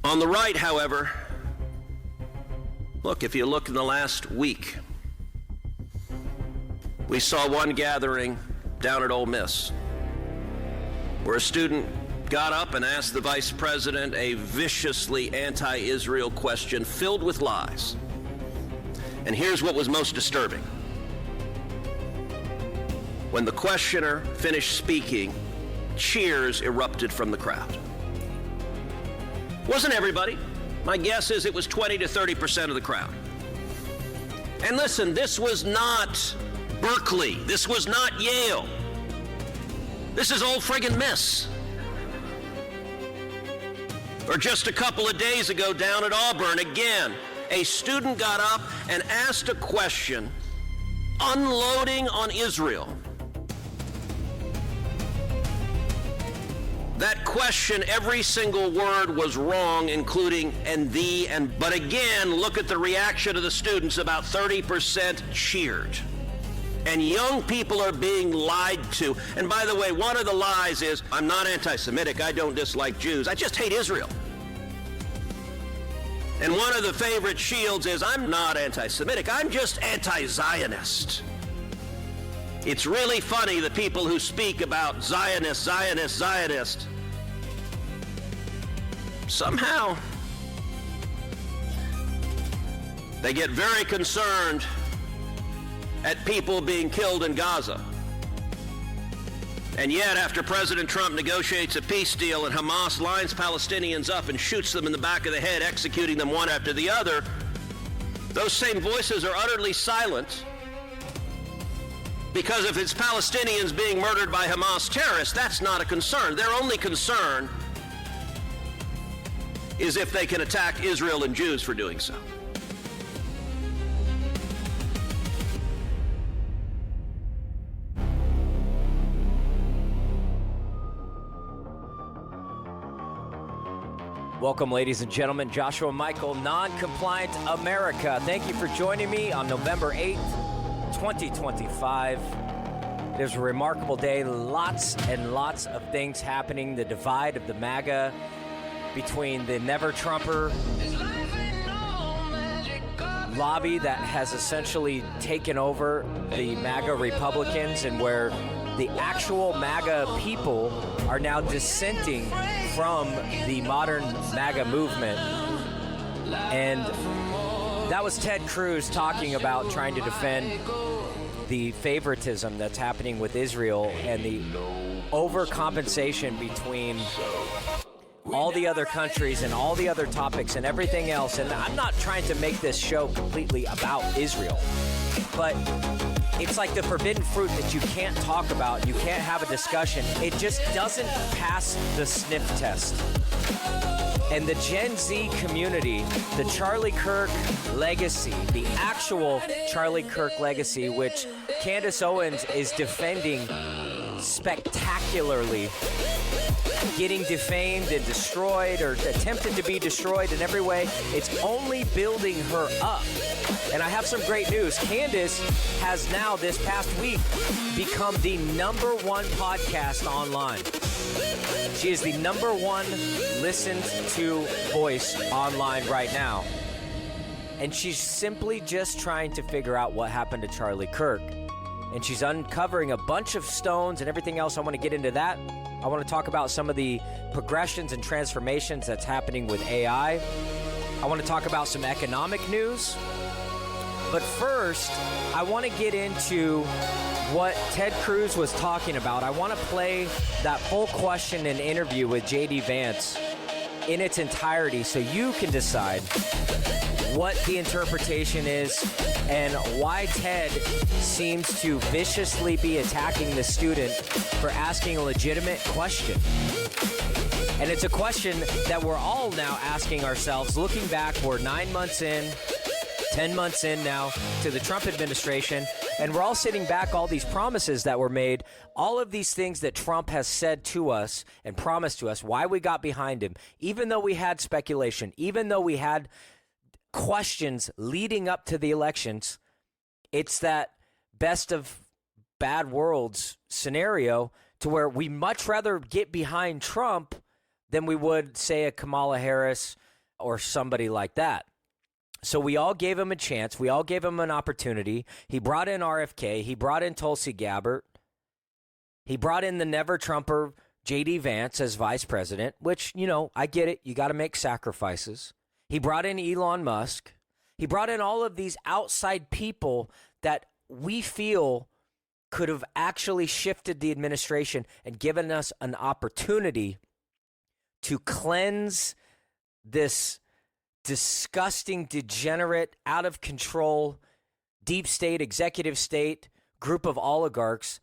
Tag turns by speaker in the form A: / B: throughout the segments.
A: On the right, however, look, if you look in the last week, we saw one gathering down at Ole Miss where a student got up and asked the vice president a viciously anti-Israel question filled with lies. And here's what was most disturbing. When the questioner finished speaking, cheers erupted from the crowd. Wasn't everybody. My guess is it was 20 to 30% of the crowd. And listen, this was not Berkeley. This was not Yale. This is old friggin' Miss. Or just a couple of days ago down at Auburn, again, a student got up and asked a question unloading on Israel. That question, every single word was wrong, including but again, look at the reaction of the students. About 30% cheered. And young people are being lied to. And by the way, one of the lies is, I'm not anti-Semitic, I don't dislike Jews, I just hate Israel. And one of the favorite shields is, I'm not anti-Semitic, I'm just anti-Zionist. It's really funny, the people who speak about Zionist, somehow they get very concerned at people being killed in Gaza. And yet, after President Trump negotiates a peace deal and Hamas lines Palestinians up and shoots them in the back of the head, executing them one after the other, those same voices are utterly silent. Because if it's Palestinians being murdered by Hamas terrorists, that's not a concern. Their only concern is if they can attack Israel and Jews for doing so.
B: Welcome, ladies and gentlemen. Joshua Michael, Noncompliant America. Thank you for joining me on November 8th. 2025. It is a remarkable day. Lots and lots of things happening. The divide of the MAGA between the never-Trumper lobby that has essentially taken over the MAGA Republicans, and where the actual MAGA people are now dissenting from the modern MAGA movement. And that was Ted Cruz talking about trying to defend the favoritism that's happening with Israel and the overcompensation between all the other countries and all the other topics and everything else. And I'm not trying to make this show completely about Israel, but it's like the forbidden fruit that you can't talk about, you can't have a discussion. It just doesn't pass the sniff test. And the Gen Z community, the Charlie Kirk legacy, the actual Charlie Kirk legacy, which Candace Owens is defending spectacularly, getting defamed and destroyed or attempted to be destroyed in every way, it's only building her up. And I have some great news. Candace has now, this past week, become the #1 podcast online. She is the #1 listened to voice online right now. And she's simply just trying to figure out what happened to Charlie Kirk. And she's uncovering a bunch of stones and everything else. I want to get into that. I want to talk about some of the progressions and transformations that's happening with AI. I want to talk about some economic news. But first, I want to get into what Ted Cruz was talking about. I want to play that full question and interview with J.D. Vance in its entirety so you can decide what the interpretation is and why Ted seems to viciously be attacking the student for asking a legitimate question. And it's a question that we're all now asking ourselves, looking back, we're 9 months in, 10 months in now to the Trump administration, and we're all sitting back, all these promises that were made, all of these things that Trump has said to us and promised to us, why we got behind him, even though we had speculation, even though we had questions leading up to the elections. It's that best of bad worlds scenario to where we much rather get behind Trump than we would, say, a Kamala Harris, or somebody like that. So we all gave him a chance. We all gave him an opportunity. He brought in RFK. He brought in Tulsi Gabbard. He brought in the never Trumper J.D. Vance as vice president, which, you know, I get it. You got to make sacrifices. He brought in Elon Musk. He brought in all of these outside people that we feel could have actually shifted the administration and given us an opportunity to cleanse this disgusting, degenerate, out of control, deep state, executive state group of oligarchs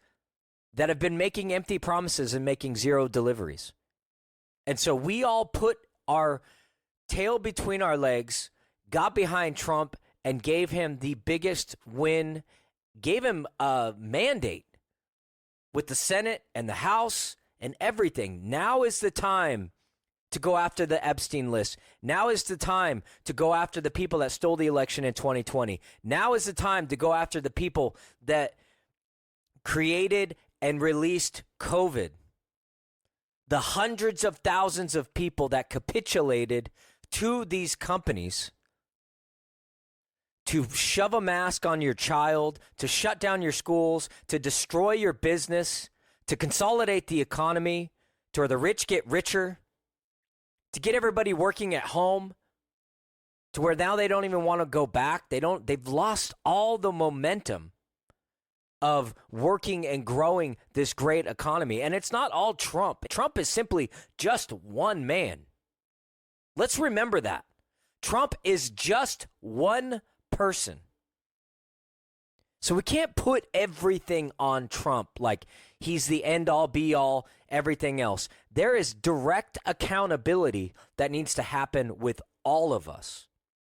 B: that have been making empty promises and making zero deliveries. And so we all put our tail between our legs, got behind Trump, and gave him the biggest win, gave him a mandate with the Senate and the House and everything. Now is the time to go after the Epstein list. Now is the time to go after the people that stole the election in 2020. Now is the time to go after the people that created and released COVID. The hundreds of thousands of people that capitulated to these companies to shove a mask on your child, to shut down your schools, to destroy your business, to consolidate the economy, to where the rich get richer, to get everybody working at home, to where now they don't even want to go back. They've lost all the momentum of working and growing this great economy. And it's not all Trump. Trump is simply just one man. Let's remember that. Trump is just one person. So we can't put everything on Trump like he's the end all be all, everything else. There is direct accountability that needs to happen with all of us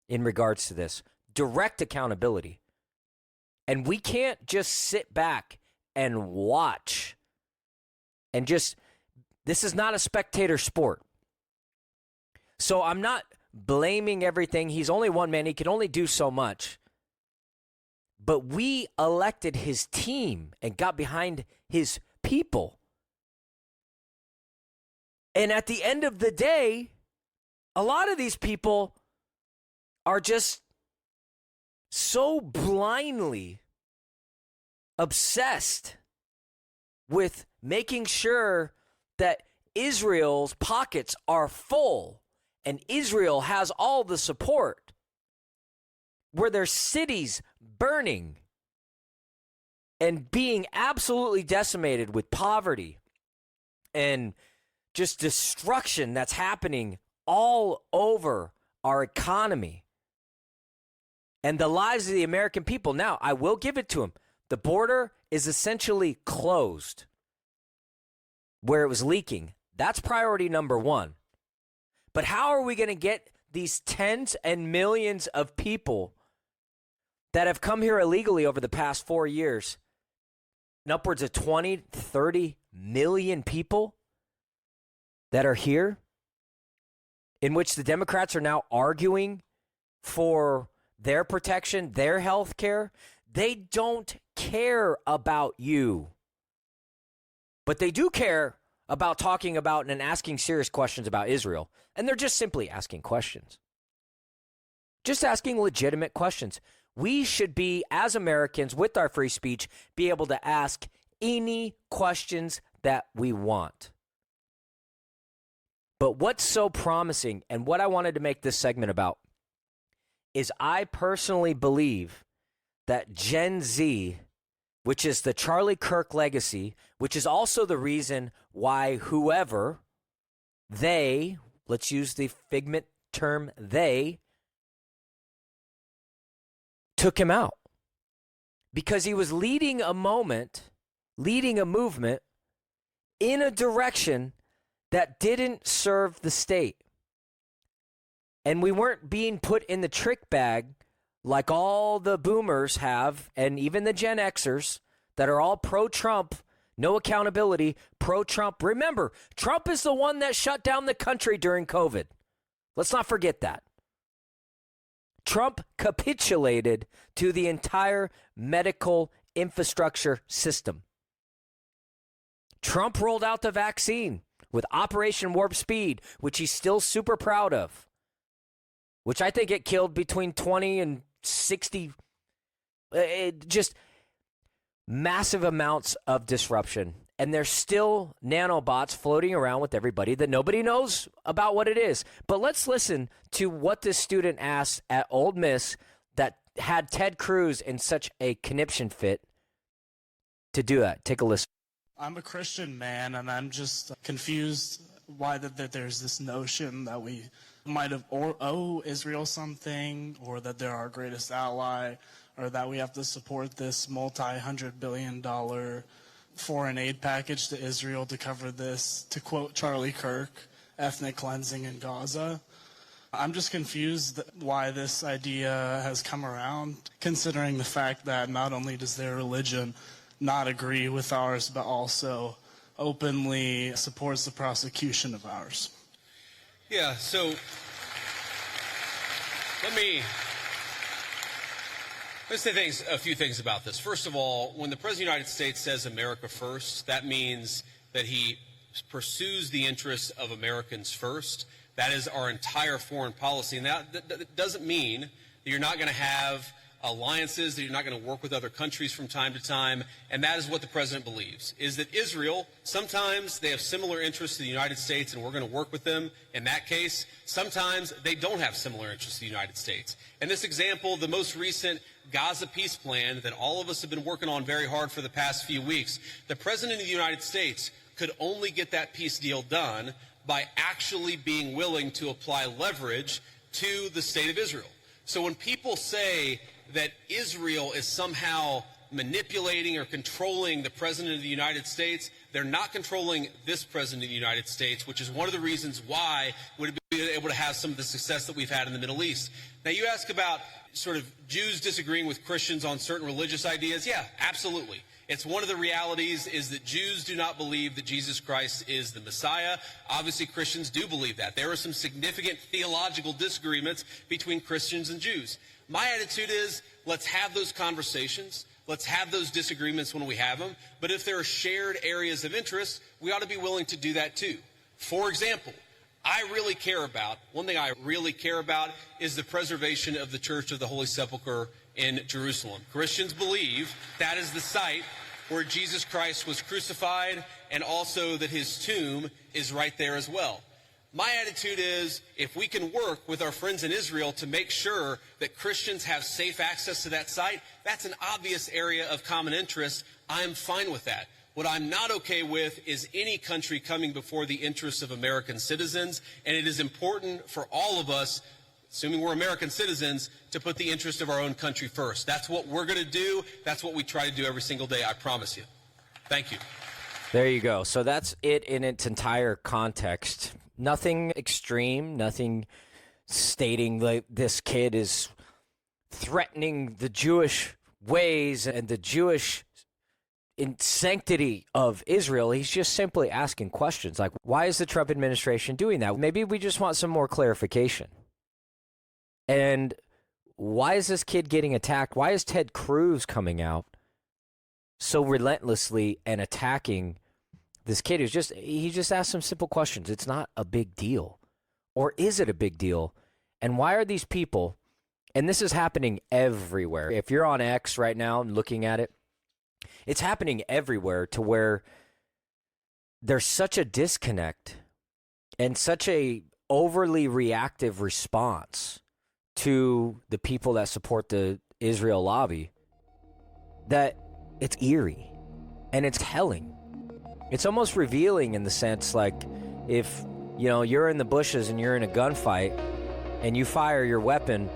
B: in regards to this. Direct accountability. And we can't just sit back and watch and just, this is not a spectator sport. So I'm not blaming everything. He's only one man. He can only do so much. But we elected his team and got behind his people. And at the end of the day, a lot of these people are just so blindly obsessed with making sure that Israel's pockets are full and Israel has all the support, where their cities burning and being absolutely decimated with poverty and just destruction that's happening all over our economy and the lives of the American people. Now, I will give it to him. The border is essentially closed where it was leaking. That's priority number one. But how are we going to get these tens and millions of people that have come here illegally over the past 4 years, and upwards of 20, 30 million people that are here, in which the Democrats are now arguing for their protection, their health care? They don't care about you. But they do care about talking about and asking serious questions about Israel. And they're just simply asking questions. Just asking legitimate questions. We should be, as Americans, with our free speech, be able to ask any questions that we want. But what's so promising, and what I wanted to make this segment about, is I personally believe that Gen Z, which is the Charlie Kirk legacy, which is also the reason why whoever, they, let's use the figment term they, took him out. Because he was leading a movement in a direction that didn't serve the state. And we weren't being put in the trick bag like all the boomers have, and even the Gen Xers that are all pro-Trump, no accountability, pro-Trump. Remember, Trump is the one that shut down the country during COVID. Let's not forget that. Trump capitulated to the entire medical infrastructure system. Trump rolled out the vaccine with Operation Warp Speed, which he's still super proud of. which I think it killed between 20 and 60, just massive amounts of disruption. And there's still nanobots floating around with everybody that nobody knows about what it is. But let's listen to what this student asked at Ole Miss that had Ted Cruz in such a conniption fit to do that. Take a listen.
C: I'm a Christian man, and I'm just confused why that there's this notion that we might have owe Israel something, or that they're our greatest ally, or that we have to support this multi-hundred-billion-dollar foreign aid package to Israel to cover this, to quote Charlie Kirk, ethnic cleansing in Gaza. I'm just confused why this idea has come around, considering the fact that not only does their religion not agree with ours, but also openly supports the prosecution of ours.
D: Yeah, so let me say a few things about this. First of all, when the President of the United States says America first, that means that he pursues the interests of Americans first. That is our entire foreign policy. And that doesn't mean that you're not going to have alliances, that you're not going to work with other countries from time to time. And that is what the president believes, is that Israel, sometimes they have similar interests to the United States and we're going to work with them. In that case, sometimes they don't have similar interests to the United States. And this example, the most recent Gaza peace plan that all of us have been working on very hard for the past few weeks, the president of the United States could only get that peace deal done by actually being willing to apply leverage to the state of Israel. So when people say that Israel is somehow manipulating or controlling the president of the United States, they're not controlling this president of the United States, which is one of the reasons why we've been able to have some of the success that we've had in the Middle East. Now, you ask about sort of Jews disagreeing with Christians on certain religious ideas. Yeah, absolutely. It's one of the realities is that Jews do not believe that Jesus Christ is the Messiah. Obviously, Christians do believe that. There are some significant theological disagreements between Christians and Jews. My attitude is, let's have those conversations. Let's have those disagreements when we have them. But if there are shared areas of interest, we ought to be willing to do that too. For example, one thing I really care about is the preservation of the Church of the Holy Sepulchre in Jerusalem. Christians believe that is the site where Jesus Christ was crucified, and also that his tomb is right there as well. My attitude is, if we can work with our friends in Israel to make sure that Christians have safe access to that site, that's an obvious area of common interest. I'm fine with that. What I'm not okay with is any country coming before the interests of American citizens, and it is important for all of us, assuming we're American citizens, to put the interest of our own country first. That's what we're going to do. That's what we try to do every single day, I promise you. Thank you.
B: There you go. So that's it in its entire context. Nothing extreme, nothing stating like this kid is threatening the Jewish ways and the Jewish sanctity of Israel. He's just simply asking questions like, why is the Trump administration doing that? Maybe we just want some more clarification. And why is this kid getting attacked? Why is Ted Cruz coming out so relentlessly and attacking this kid he just asked some simple questions? It's not a big deal. Or is it a big deal? And why are these people, and this is happening everywhere. If you're on X right now and looking at it, it's happening everywhere to where there's such a disconnect and such a overly reactive response to the people that support the Israel lobby that it's eerie and it's telling. It's almost revealing in the sense like if, you're in the bushes and you're in a gunfight and you fire your weapon,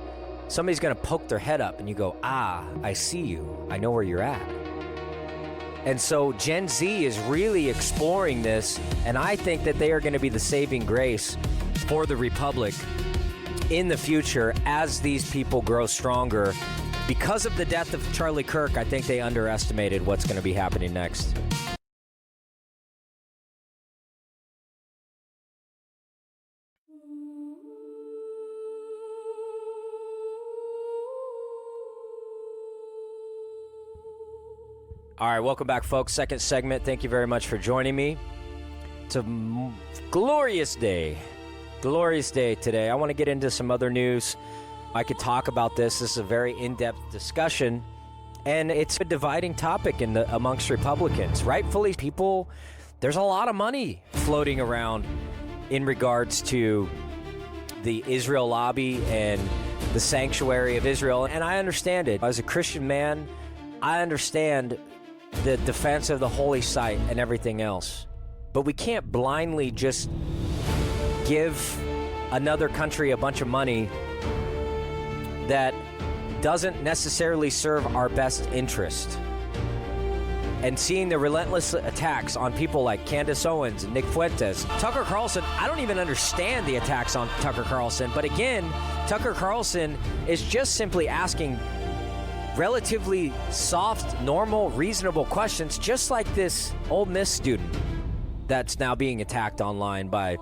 B: somebody's going to poke their head up and you go, I see you. I know where you're at. And so Gen Z is really exploring this, and I think that they are going to be the saving grace for the Republic in the future as these people grow stronger. Because of the death of Charlie Kirk, I think they underestimated what's going to be happening next. All right, welcome back, folks. Second segment. Thank you very much for joining me. It's a glorious day Glorious day today. I want to get into some other news. I could talk about this. This is a very in-depth discussion, and it's a dividing topic amongst Republicans. Rightfully, there's a lot of money floating around in regards to the Israel lobby and the sanctuary of Israel, and I understand it. As a Christian man, I understand the defense of the holy site and everything else. But we can't blindly just give another country a bunch of money that doesn't necessarily serve our best interest. And seeing the relentless attacks on people like Candace Owens and Nick Fuentes, Tucker Carlson, I don't even understand the attacks on Tucker Carlson. But again, Tucker Carlson is just simply asking relatively soft, normal, reasonable questions, just like this Ole Miss student that's now being attacked online by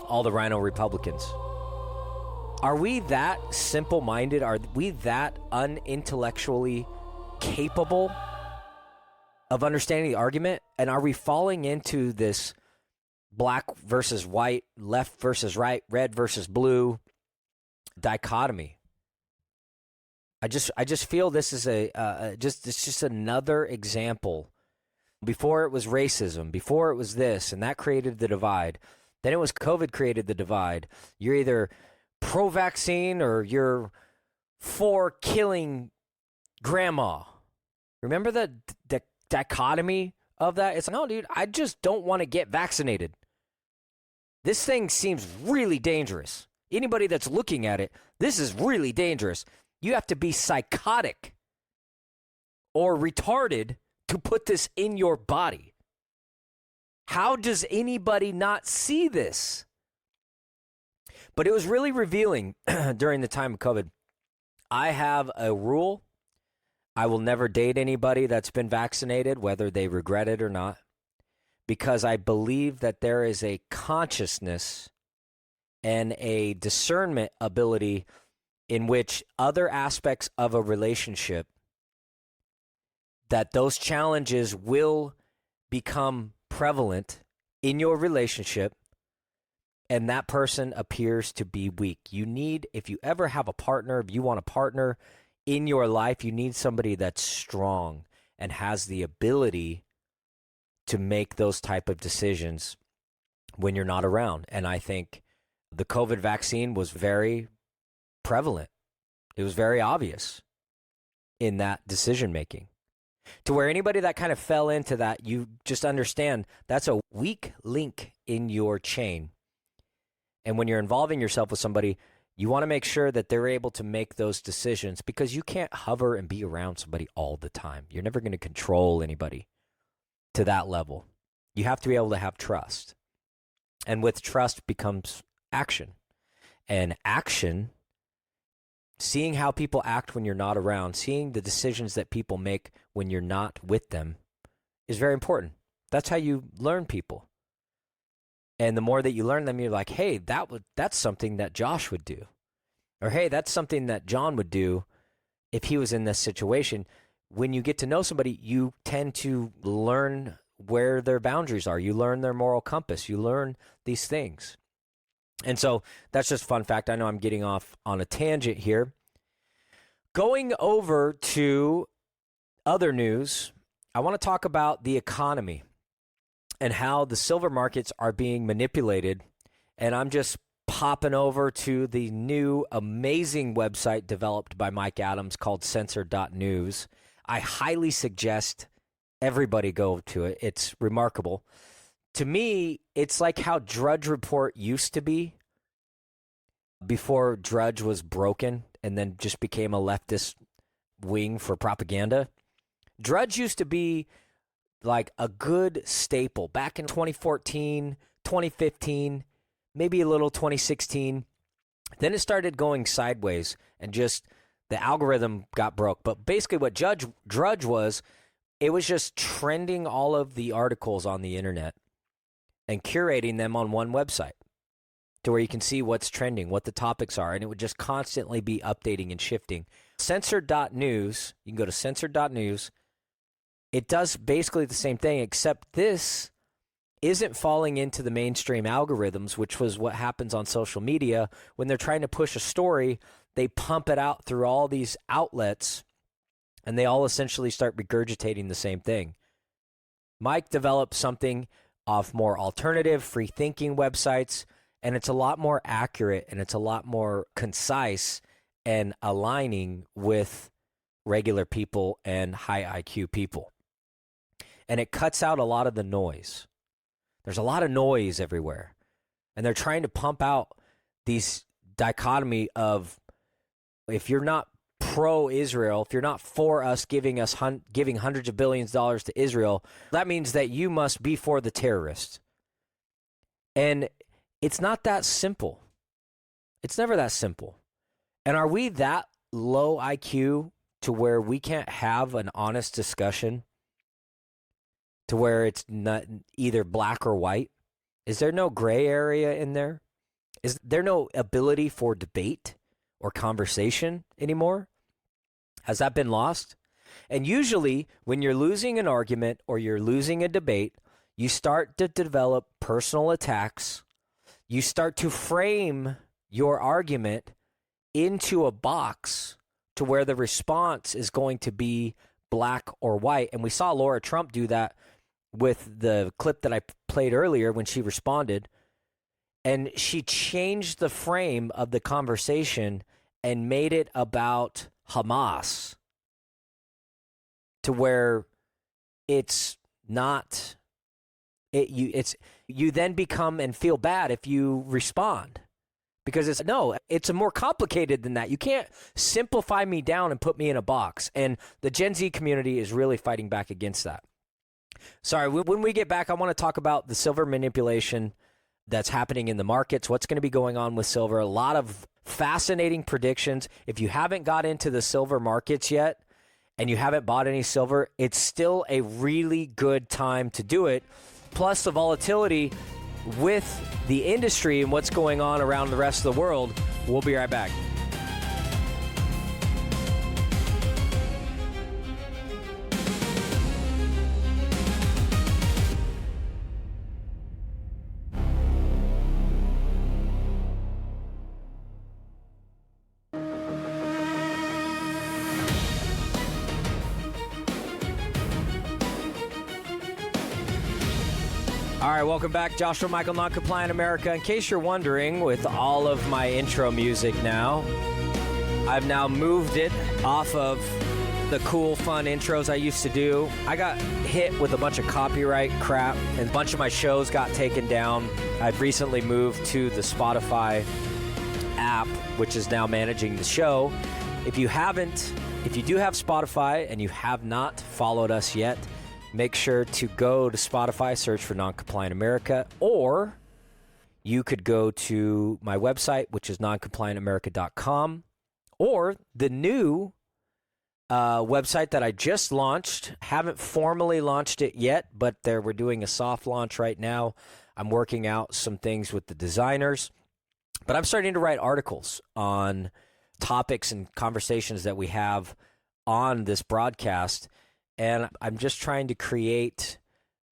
B: all the Rhino Republicans. Are we that simple-minded? Are we that unintellectually capable of understanding the argument? And are we falling into this black versus white, left versus right, red versus blue dichotomy? I just feel this is it's just another example. Before it was racism, before it was this, and that created the divide. Then it was COVID created the divide. You're either pro-vaccine or you're for killing grandma. Remember the dichotomy of that? It's no, dude, I just don't want to get vaccinated. This thing seems really dangerous. Anybody that's looking at it, this is really dangerous. You have to be psychotic or retarded to put this in your body. How does anybody not see this? But it was really revealing during the time of COVID. I have a rule. I will never date anybody that's been vaccinated, whether they regret it or not, because I believe that there is a consciousness and a discernment ability in which other aspects of a relationship, that those challenges will become prevalent in your relationship, and that person appears to be weak. You need, if you ever have a partner, if you want a partner in your life, you need somebody that's strong and has the ability to make those type of decisions when you're not around. And I think the COVID vaccine was very prevalent. It was very obvious in that decision making, to where anybody that kind of fell into that, you just understand that's a weak link in your chain. And when you're involving yourself with somebody, you want to make sure that they're able to make those decisions, because you can't hover and be around somebody all the time. You're never going to control anybody to that level. You have to be able to have trust. And with trust becomes action. And action, seeing how people act when you're not around, seeing the decisions that people make when you're not with them, is very important. That's how you learn people. And the more that you learn them, you're like, hey, that's something that Josh would do. Or, hey, that's something that John would do if he was in this situation. When you get to know somebody, you tend to learn where their boundaries are. You learn their moral compass. You learn these things. And so that's just a fun fact. I know I'm getting off on a tangent here. Going over to other news, I want to talk about the economy and how the silver markets are being manipulated. And I'm just popping over to the new amazing website developed by Mike Adams called Censored.news. I highly suggest everybody go to it. It's remarkable. To me, it's like how Drudge Report used to be before Drudge was broken and then just became a leftist wing for propaganda. Drudge used to be like a good staple back in 2014, 2015, maybe a little 2016. Then it started going sideways and just the algorithm got broke. But basically what Drudge was, it was just trending all of the articles on the internet and curating them on one website to where you can see what's trending, what the topics are, and it would just constantly be updating and shifting. Censored.news, you can go to Censored.news. It does basically the same thing, except this isn't falling into the mainstream algorithms, which was what happens on social media. When they're trying to push a story, they pump it out through all these outlets, and they all essentially start regurgitating the same thing. Mike developed something off more alternative, free-thinking websites, and it's a lot more accurate, and it's a lot more concise and aligning with regular people and high IQ people. And it cuts out a lot of the noise. There's a lot of noise everywhere. And they're trying to pump out these dichotomy of, if you're not pro-Israel, if you're not for us giving hundreds of billions of dollars to Israel, that means that you must be for the terrorists. And it's not that simple. It's never that simple. And are we that low IQ to where we can't have an honest discussion, to where it's not either black or white? Is there no gray area in there? Is there no ability for debate or conversation anymore? Has that been lost? And usually when you're losing an argument or you're losing a debate, you start to develop personal attacks. You start to frame your argument into a box to where the response is going to be black or white. And we saw Laura Trump do that with the clip that I played earlier when she responded. And she changed the frame of the conversation and made it about Hamas, to where it's not, you then become and feel bad if you respond, because it's more complicated than that. You can't simplify me down and put me in a box. And the Gen Z community is really fighting back against that. Sorry, when we get back, I want to talk about the silver manipulation that's happening in the markets, what's going to be going on with silver, a lot of fascinating predictions. If you haven't got into the silver markets yet and you haven't bought any silver, it's still a really good time to do it. Plus the volatility with the industry and what's going on around the rest of the world. We'll be right back. All right, welcome back. Joshua Michael, Noncompliant America. In case you're wondering, with all of my intro music now, I've now moved it off of the cool, fun intros I used to do. I got hit with a bunch of copyright crap, and a bunch of my shows got taken down. I've recently moved to the Spotify app, which is now managing the show. If you do have Spotify and you have not followed us yet, make sure to go to Spotify, search for Noncompliant America, or you could go to my website, which is noncompliantamerica.com, or the new website that I just launched. Haven't formally launched it yet, but we're doing a soft launch right now. I'm working out some things with the designers, but I'm starting to write articles on topics and conversations that we have on this broadcast. And I'm just trying to create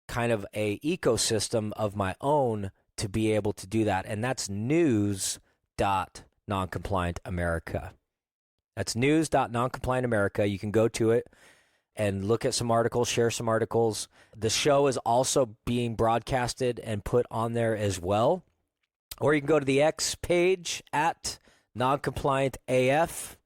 B: kind of a ecosystem of my own to be able to do that. And that's news.noncompliantamerica. That's news.noncompliantamerica. You can go to it and look at some articles, share some articles. The show is also being broadcasted and put on there as well. Or you can go to the X page at noncompliantaf.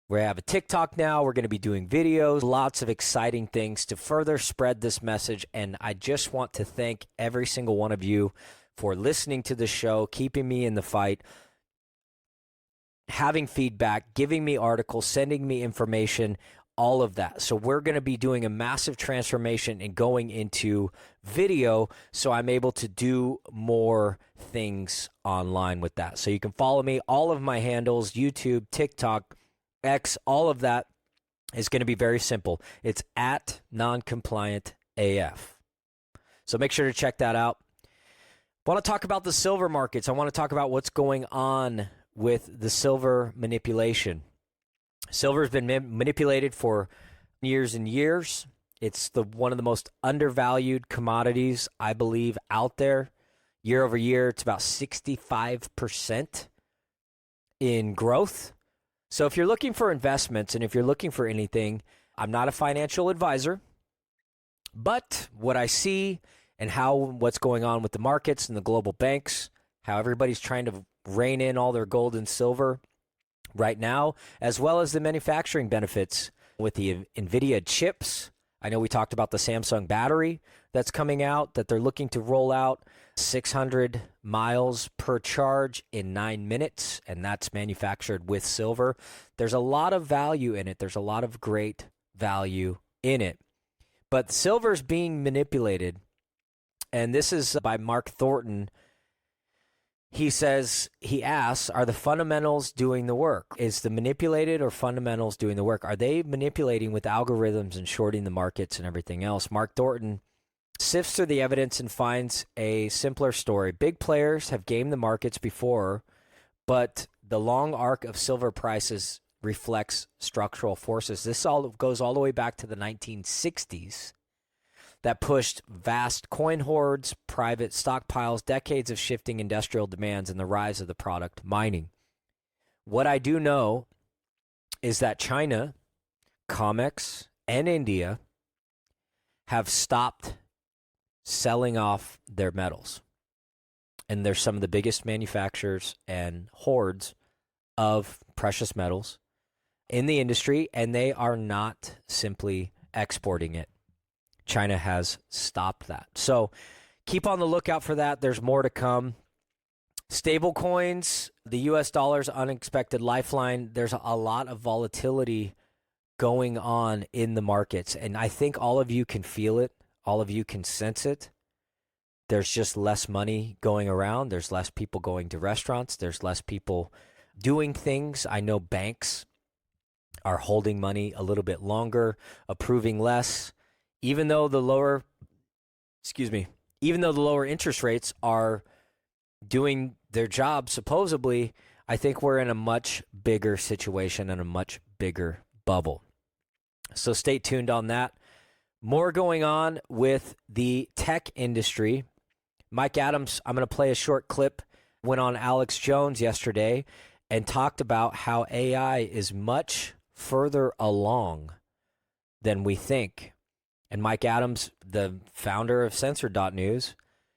B: We have a TikTok now. We're going to be doing videos, lots of exciting things to further spread this message. And I just want to thank every single one of you for listening to the show, keeping me in the fight, having feedback, giving me articles, sending me information, all of that. So we're going to be doing a massive transformation and going into video, so I'm able to do more things online with that. So you can follow me, all of my handles, YouTube, TikTok, X, all of that is going to be very simple. It's at noncompliantaf. So make sure to check that out. I want to talk about the silver markets. I want to talk about what's going on with the silver manipulation. Silver has been manipulated for years and years. It's one of the most undervalued commodities, I believe, out there. Year over year, it's about 65% in growth. So if you're looking for investments and if you're looking for anything, I'm not a financial advisor, but what I see and what's going on with the markets and the global banks, how everybody's trying to rein in all their gold and silver right now, as well as the manufacturing benefits with the NVIDIA chips. I know we talked about the Samsung battery that's coming out, that they're looking to roll out 600 miles per charge in 9 minutes, and that's manufactured with silver. There's a lot of value in it. There's a lot of great value in it. But silver's being manipulated, and this is by Mark Thornton. He asks, are the fundamentals doing the work? Is the manipulated or fundamentals doing the work? Are they manipulating with algorithms and shorting the markets and everything else? Mark Thornton sifts through the evidence and finds a simpler story. Big players have gamed the markets before, but the long arc of silver prices reflects structural forces. This all goes all the way back to the 1960s. That pushed vast coin hoards, private stockpiles, decades of shifting industrial demands, and the rise of the product mining. What I do know is that China, COMEX, and India have stopped selling off their metals. And they're some of the biggest manufacturers and hoards of precious metals in the industry, and they are not simply exporting it. China has stopped that. So keep on the lookout for that. There's more to come. Stable coins, the US dollar's unexpected lifeline. There's a lot of volatility going on in the markets, and I think all of you can feel it. All of you can sense it. There's just less money going around. There's less people going to restaurants. There's less people doing things. I know banks are holding money a little bit longer, approving less. Even though the lower interest rates are doing their job, supposedly, I think we're in a much bigger situation and a much bigger bubble. So stay tuned on that. More going on with the tech industry. Mike Adams, I'm going to play a short clip, went on Alex Jones yesterday and talked about how AI is much further along than we think. And Mike Adams, the founder of Censored.news,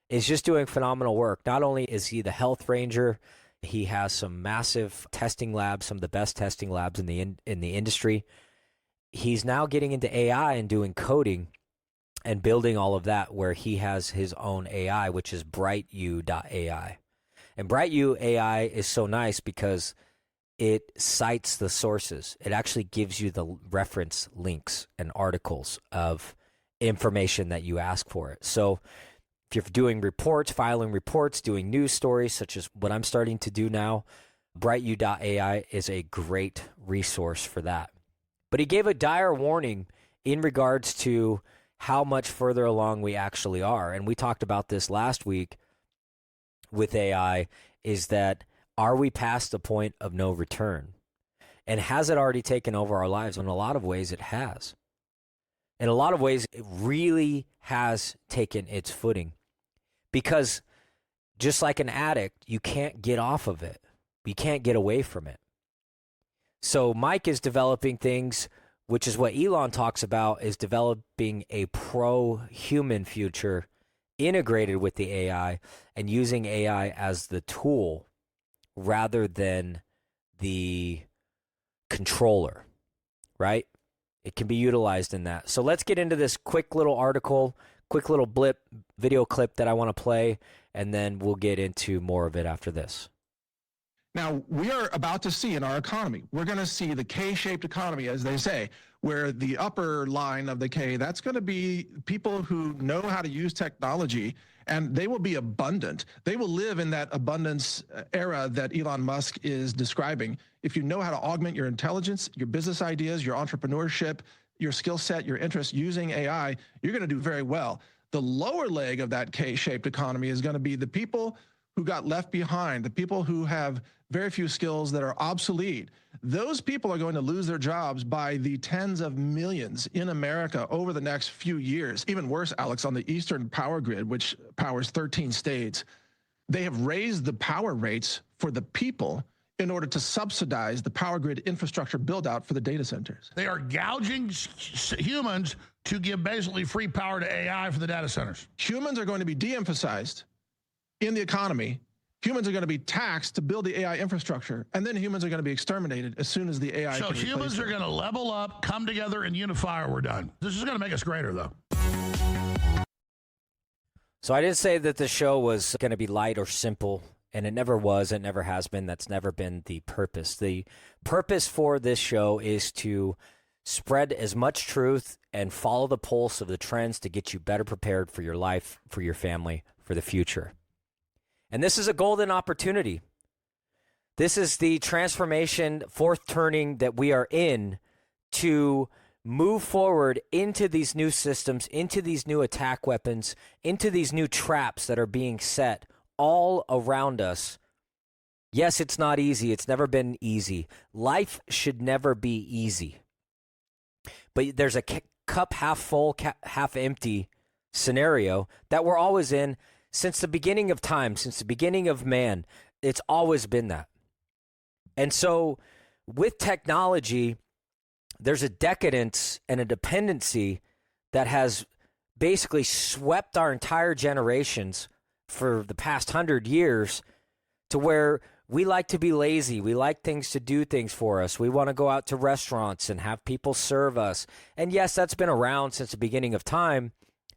B: is just doing phenomenal work. Not only is he the health ranger, he has some massive testing labs, some of the best testing labs in the industry. He's now getting into AI and doing coding and building all of that, where he has his own AI, which is BrightU.ai. And BrightU AI is so nice because it cites the sources. It actually gives you the reference links and articles of information that you ask for it. So if you're doing reports, filing reports, doing news stories, such as what I'm starting to do now, BrightU.ai is a great resource for that. But he gave a dire warning in regards to how much further along we actually are. And we talked about this last week with AI, is that are we past the point of no return? And has it already taken over our lives? In a lot of ways, it has. In a lot of ways, it really has taken its footing. Because just like an addict, you can't get off of it. You can't get away from it. So Mike is developing things, which is what Elon talks about, is developing a pro-human future integrated with the AI and using AI as the tool rather than the controller, right? It can be utilized in that. So let's get into this quick little article, quick little video clip that I want to play, and then we'll get into more of it after this.
E: Now, we are about to see in our economy, we're going to see the K-shaped economy, as they say, where the upper line of the K, that's going to be people who know how to use technology, and they will be abundant. They will live in that abundance era that Elon Musk is describing. If you know how to augment your intelligence, your business ideas, your entrepreneurship, your skill set, your interests using AI, you're going to do very well. The lower leg of that K-shaped economy is going to be the people who got left behind, the people who have very few skills that are obsolete. Those people are going to lose their jobs by the tens of millions in America over the next few years. Even worse, Alex, on the Eastern power grid, which powers 13 states, they have raised the power rates for the people in order to subsidize the power grid infrastructure build out for the data centers.
F: They are gouging humans to give basically free power to AI for the data centers.
E: Humans are going to be de-emphasized in the economy. Humans are going to be taxed to build the AI infrastructure, and then humans are going to be exterminated as soon as the AI.
F: So humans are going to level up, come together, and unify, or we're done. This is going to make us greater, though.
B: So I didn't say that the show was going to be light or simple, and it never was. It never has been. That's never been the purpose. The purpose for this show is to spread as much truth and follow the pulse of the trends to get you better prepared for your life, for your family, for the future. And this is a golden opportunity. This is the transformation, fourth turning that we are in to move forward into these new systems, into these new attack weapons, into these new traps that are being set all around us. Yes, it's not easy. It's never been easy. Life should never be easy. But there's a cup half full, half empty scenario that we're always in since the beginning of time, since the beginning of man. It's always been that. And so with technology, there's a decadence and a dependency that has basically swept our entire generations for the past 100 years to where we like to be lazy. We like things to do things for us. We want to go out to restaurants and have people serve us. And yes, that's been around since the beginning of time,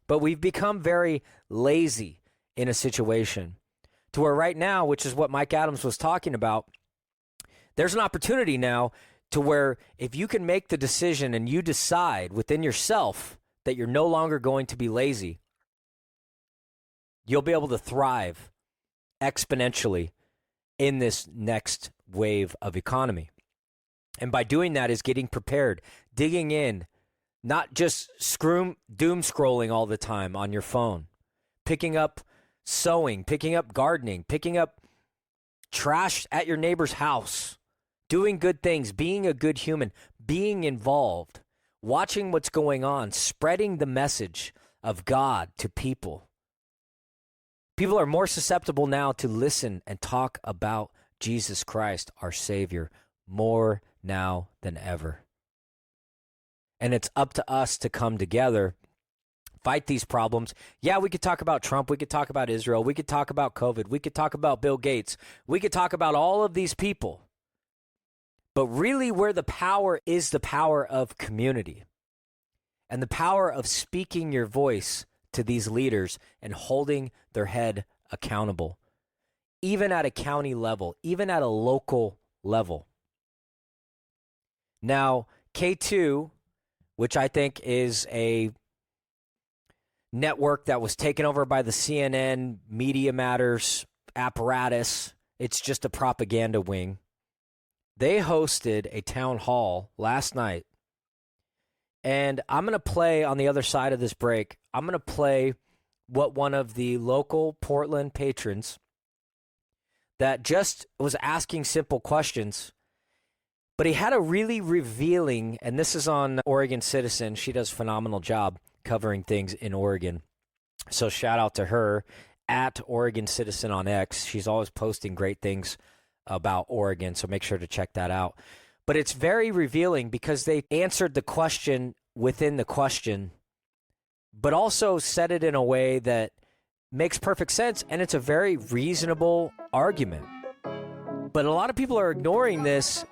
B: but we've become very lazy in a situation to where right now, which is what Mike Adams was talking about, there's an opportunity now to where if you can make the decision and you decide within yourself that you're no longer going to be lazy, you'll be able to thrive exponentially in this next wave of economy. And by doing that is getting prepared, digging in, not just doom scrolling all the time on your phone, picking up sewing, picking up gardening, picking up trash at your neighbor's house, doing good things, being a good human, being involved, watching what's going on, spreading the message of God to people. People are more susceptible now to listen and talk about Jesus Christ, our Savior, more now than ever. And it's up to us to come together, fight these problems. Yeah, we could talk about Trump. We could talk about Israel. We could talk about COVID. We could talk about Bill Gates. We could talk about all of these people. But really where the power is the power of community and the power of speaking your voice to these leaders and holding their head accountable, even at a county level, even at a local level. Now, K2, which I think is a network that was taken over by the CNN Media Matters apparatus, it's just a propaganda wing. They hosted a town hall last night, and I'm going to play on the other side of this break, I'm going to play what one of the local Portland patrons that just was asking simple questions, but he had a really revealing, and this is on Oregon Citizen. She does a phenomenal job covering things in Oregon. So shout out to her at Oregon Citizen on X. She's always posting great things about Oregon, so make sure to check that out. But it's very revealing because they answered the question within the question, but also said it in a way that makes perfect sense, and it's a very reasonable argument. But a lot of people are ignoring this,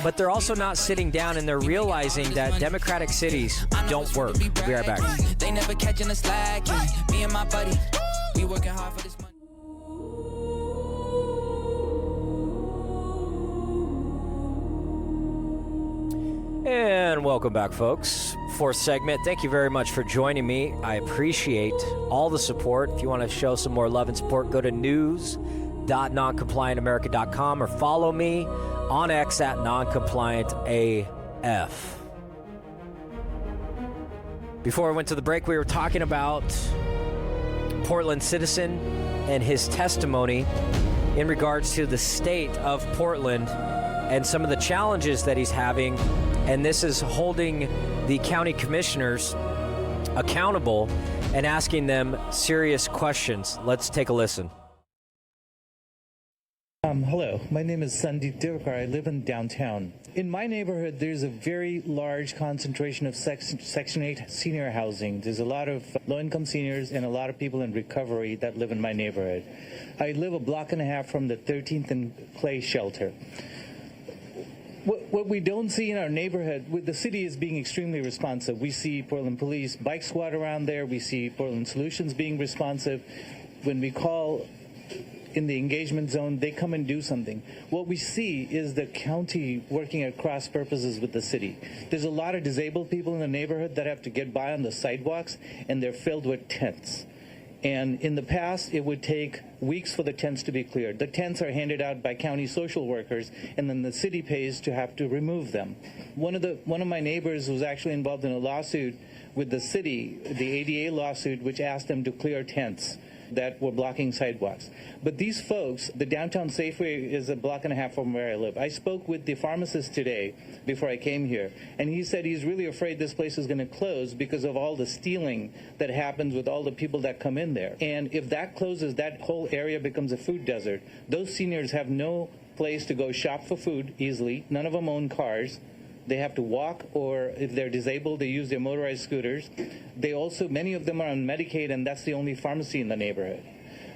B: but they're also not sitting down and they're realizing that democratic cities don't work. We'll be right back.
G: They never catching us slack. Me and my buddy, we working hard for this money.
B: And welcome back, folks. Fourth segment. Thank you very much for joining me. I appreciate all the support. If you want to show some more love and support, go to news.noncompliantamerica.com or follow me on X at noncompliantAF. Before I went to the break, we were talking about Portland Citizen and his testimony in regards to the state of Portland and some of the challenges that he's having. And this is holding the county commissioners accountable and asking them serious questions. Let's take a listen.
H: Hello, my name is Sandeep Devakar. I live in downtown. In my neighborhood, there's a very large concentration of Section 8 senior housing. There's a lot of low-income seniors and a lot of people in recovery that live in my neighborhood. I live a block and a half from the 13th and Clay shelter. What we don't see in our neighborhood, the city is being extremely responsive. We see Portland Police Bike Squad around there. We see Portland Solutions being responsive. When we call in the engagement zone, they come and do something. What we see is the county working at cross purposes with the city. There's a lot of disabled people in the neighborhood that have to get by on the sidewalks, and they're filled with tents. And in the past, it would take weeks for the tents to be cleared. The tents are handed out by county social workers, and then the city pays to have to remove them. One of my neighbors was actually involved in a lawsuit with the city, the ADA lawsuit, which asked them to clear tents that were blocking sidewalks. But these folks, the downtown Safeway is a block and a half from where I live. I spoke with the pharmacist today before I came here, and he said he's really afraid this place is going to close because of all the stealing that happens with all the people that come in there. And if that closes, that whole area becomes a food desert. Those seniors have no place to go shop for food easily. None of them own cars. They have to walk, or if they're disabled, they use their motorized scooters. They also, many of them are on Medicaid, and that's the only pharmacy in the neighborhood.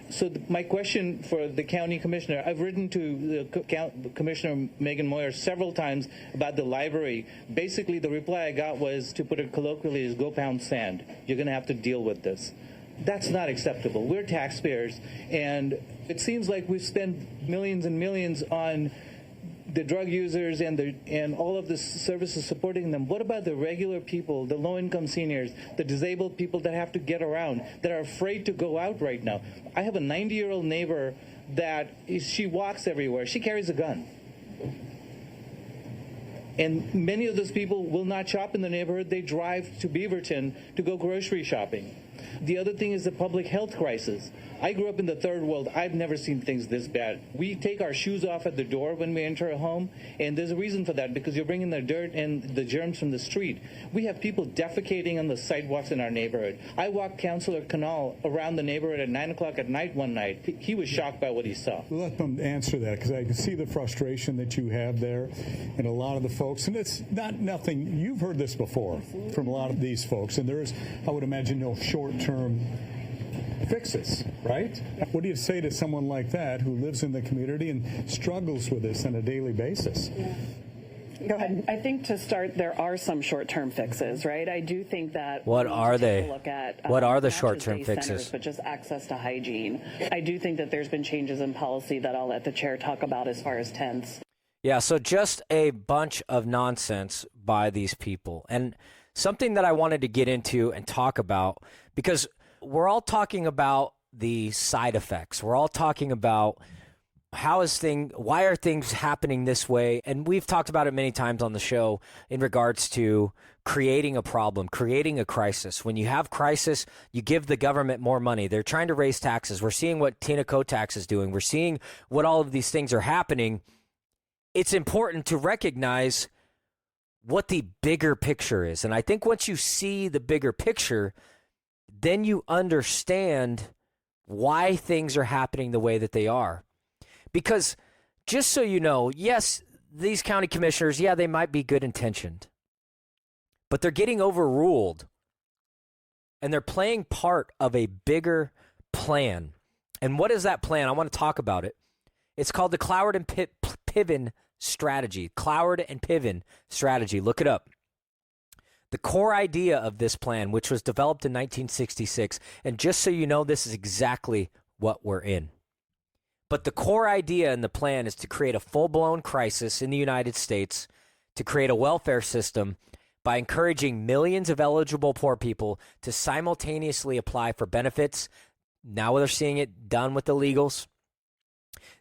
H: So my question for the county commissioner, I've written to the Commissioner Megan Moyer several times about the library. Basically, the reply I got was, to put it colloquially, is go pound sand. You're going to have to deal with this. That's not acceptable. We're taxpayers, and it seems like we've spent millions and millions on the drug users and all of the services supporting them. What about the regular people, the low-income seniors, the disabled people that have to get around, that are afraid to go out right now? I have a 90-year-old neighbor that she walks everywhere. She carries a gun. And many of those people will not shop in the neighborhood. They drive to Beaverton to go grocery shopping. The other thing is the public health crisis. I grew up in the third world. I've never seen things this bad. We take our shoes off at the door when we enter a home, and there's a reason for that, because you're bringing the dirt and the germs from the street. We have people defecating on the sidewalks in our neighborhood. I walked Councilor Canal around the neighborhood at 9 o'clock at night one night. He was shocked by what he saw.
I: Let them answer that, because I can see the frustration that you have there and a lot of the folks. And it's nothing. You've heard this before from a lot of these folks, and there's, I would imagine, no short-term fixes, right? What do you say to someone like that who lives in the community and struggles with this on a daily basis?
J: Go ahead. I think to start, there are some short-term fixes, right? I do think that
B: what are they?
J: Look at
B: what are the
J: not just
B: short-term
J: day
B: fixes?
J: centers, but just access to hygiene. I do think that there's been changes in policy that I'll let the chair talk about as far as tents.
B: Yeah, so just a bunch of nonsense by these people. And something that I wanted to get into and talk about, because we're all talking about the side effects. We're all talking about why are things happening this way? And we've talked about it many times on the show in regards to creating a problem, creating a crisis. When you have crisis, you give the government more money. They're trying to raise taxes. We're seeing what Tina Kotax is doing. We're seeing what all of these things are happening. It's important to recognize what the bigger picture is. And I think once you see the bigger picture, then you understand why things are happening the way that they are. Because just so you know, yes, these county commissioners, yeah, they might be good intentioned, but they're getting overruled, and they're playing part of a bigger plan. And what is that plan? I want to talk about it. It's called the Cloward-Piven strategy. Cloward-Piven strategy. Look it up. The core idea of this plan, which was developed in 1966, and just so you know, this is exactly what we're in. But the core idea in the plan is to create a full-blown crisis in the United States, to create a welfare system by encouraging millions of eligible poor people to simultaneously apply for benefits. Now they're seeing it done with illegals.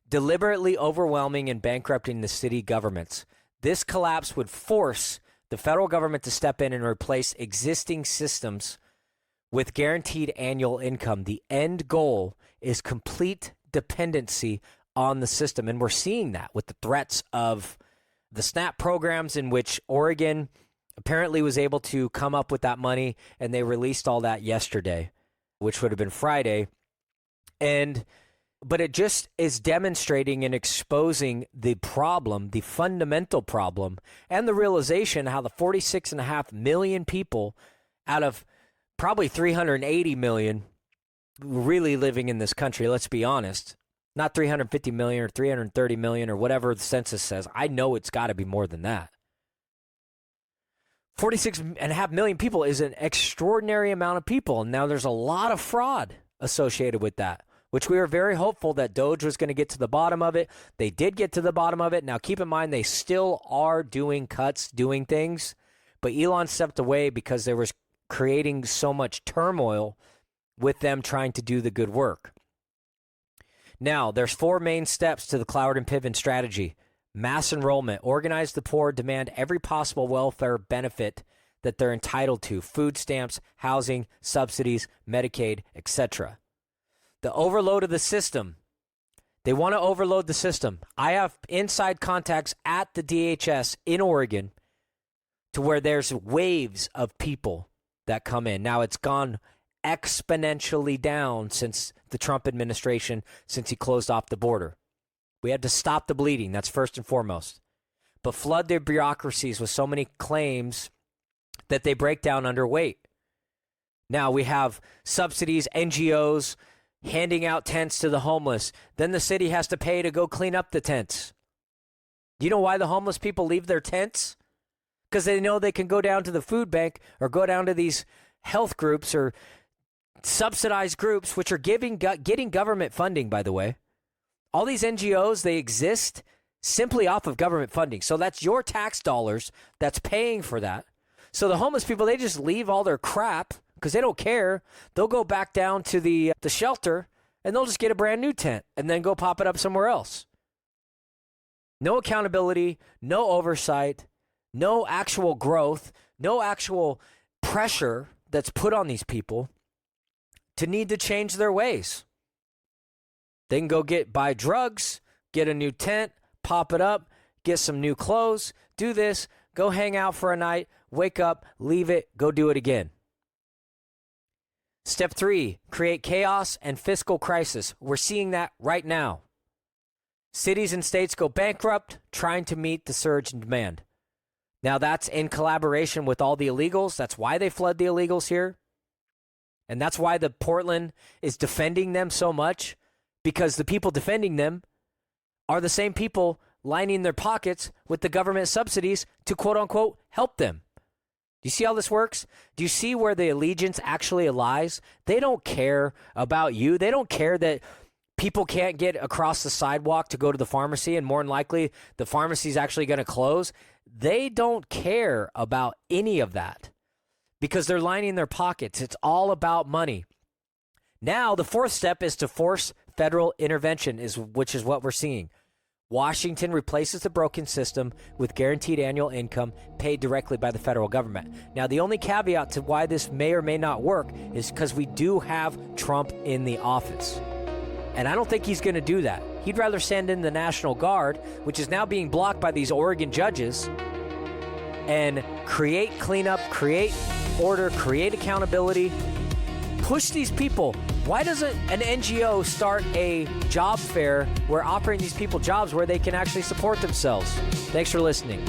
B: Deliberately overwhelming and bankrupting the city governments. This collapse would force the federal government to step in and replace existing systems with guaranteed annual income. The end goal is complete dependency on the system. And we're seeing that with the threats of the SNAP programs, in which Oregon apparently was able to come up with that money, and they released all that yesterday, which would have been Friday. But it just is demonstrating and exposing the problem, the fundamental problem, and the realization how the 46.5 million people out of probably 380 million really living in this country, let's be honest, not 350 million or 330 million or whatever the census says. I know it's got to be more than that. 46.5 million people is an extraordinary amount of people. And now there's a lot of fraud associated with that, which we were very hopeful that Doge was going to get to the bottom of it. They did get to the bottom of it. Now, keep in mind, they still are doing cuts, doing things. But Elon stepped away because there was creating so much turmoil with them trying to do the good work. Now, there's 4 main steps to the Cloward-Piven strategy. Mass enrollment, organize the poor, demand every possible welfare benefit that they're entitled to, food stamps, housing, subsidies, Medicaid, etc. The overload of the system. They want to overload the system. I have inside contacts at the DHS in Oregon to where there's waves of people that come in. Now, it's gone exponentially down since the Trump administration, since he closed off the border. We had to stop the bleeding. That's first and foremost. But flood their bureaucracies with so many claims that they break down under weight. Now we have subsidies, NGOs handing out tents to the homeless. Then the city has to pay to go clean up the tents. Do you know why the homeless people leave their tents? Because they know they can go down to the food bank or go down to these health groups or subsidized groups, which are getting government funding, by the way. All these NGOs, they exist simply off of government funding. So that's your tax dollars that's paying for that. So the homeless people, they just leave all their crap because they don't care. They'll go back down to the shelter and they'll just get a brand new tent and then go pop it up somewhere else. No accountability, no oversight, no actual growth, no actual pressure that's put on these people to need to change their ways. They can go buy drugs, get a new tent, pop it up, get some new clothes, do this, go hang out for a night, wake up, leave it, go do it again. Step 3, create chaos and fiscal crisis. We're seeing that right now. Cities and states go bankrupt trying to meet the surge in demand. Now that's in collaboration with all the illegals. That's why they flood the illegals here. And that's why the Portland is defending them so much. Because the people defending them are the same people lining their pockets with the government subsidies to quote-unquote help them. Do you see how this works? Do you see where the allegiance actually lies? They don't care about you. They don't care that people can't get across the sidewalk to go to the pharmacy, and more than likely the pharmacy is actually going to close. They don't care about any of that because they're lining their pockets. It's all about money. Now, the 4th step is to force federal intervention, which is what we're seeing. Washington replaces the broken system with guaranteed annual income paid directly by the federal government. Now, the only caveat to why this may or may not work is because we do have Trump in the office. And I don't think he's going to do that. He'd rather send in the National Guard, which is now being blocked by these Oregon judges, and create cleanup, create order, create accountability, push these people. Why doesn't an NGO start a job fair where offering these people jobs where they can actually support themselves? Thanks for listening.